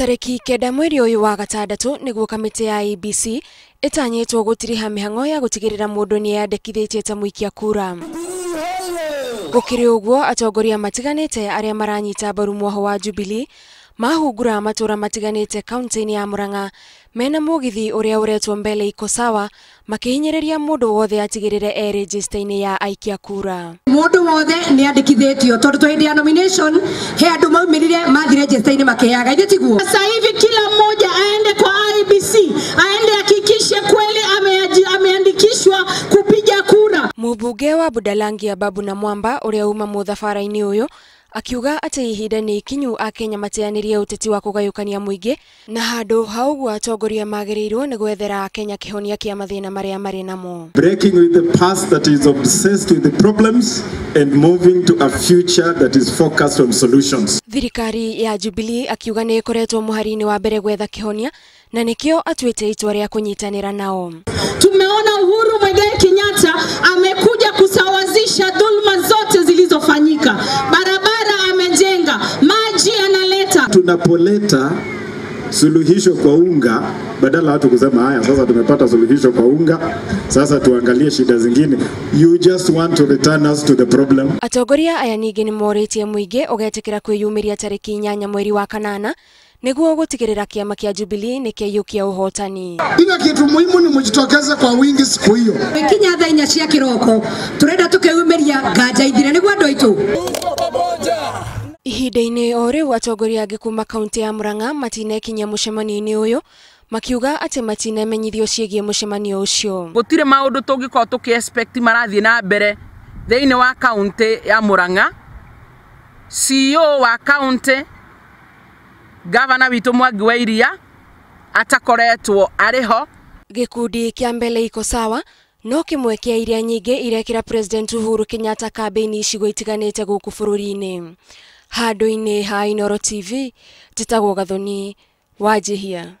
Tariki kenda mweri uyu wa gatandatu niguo kamiti ya IEBC itanyitwo gutiriha mihango ya gutigirira mundu ni yandikithitie ta muikia kura. Gukiri uguo atongoria matiganite aria maranyita mbaru mwaho wa Jubilee mahungura matura matiganite kaunti-ini ya Murang'a mena mugithi uria uretwo Mbele Iko Sawa makihinyiriria mundu wothe atigirire regista-ini ya aikia kura. Mundu wothe ni andikithitio tondu twindi ya nomination he andu maumirire mathi regista-ini makiaga ithiguo. Sasa hivi kila mmoja aende kwa IEBC aende hakikishe kweli ameandikishwa kupiga kura. Mubunge wa Budalangi Babu na Mwamba uria uma muthabara-ini uyu akiuga ati ihinda ni ikinyu Akenya mateanirie uteti wa kugayukania muingi na handu hau atongoria magirirwo ni gwethera Kenya kihonia kia mathina maria mari namo. Breaking with the past that is obsessed with the problems and moving to a future that is focused on solutions. Thirikari ya Jubilee akiuga ni ikoretwo muharini wa mbere gwetha kihonia na nikio atuite itua ria kunyitanira nao. Tumeona Uhuru Kenyatta amekuja kusawazisha dhulma zote zilizofanyika. Barabara amejenga, maji analeta. Tunapoleta suluhisho kwa unga, badala watu kusema haya sasa tumepata suluhisho kwa unga, sasa tuangalie shida zingine. You just want to return us to the problem. Atongoria aya ningi nimoritie muingi ugetikira kwiyumiria tariki 8 mweri wa kanana niguo gutigirira kiama kia Jubilee nikiyukia uhotani. Ina kitu muhimu ni mujitokeze kwa wingi siku hiyo. Kinya thaa 4 cia kiroko turenda tukiyumiria nganja ithire niguo andu aitu. Ihinda-ini o riu atongoria angi kuma kaunti ya Murang'a matinekinyia mucemanio-ini uyu makiuga ati matinemenyithio ciegie mucemanio ucio. Gutire maundu tungiko tuki-expect marathie na mbere thiini wa kaunti ya Murang'a. CEO wa kaunti Gavana witu Mwangi wa Iria atakoretwo ariho. Gikundi kia Mbele Iko Sawa no kimwe kia iria nyingi irekira President Uhuru Kenyatta kambeni icigo itiganite guku bururi-ini. Handu-ini ha Inooro TV titagwo Gathoni Wajihia.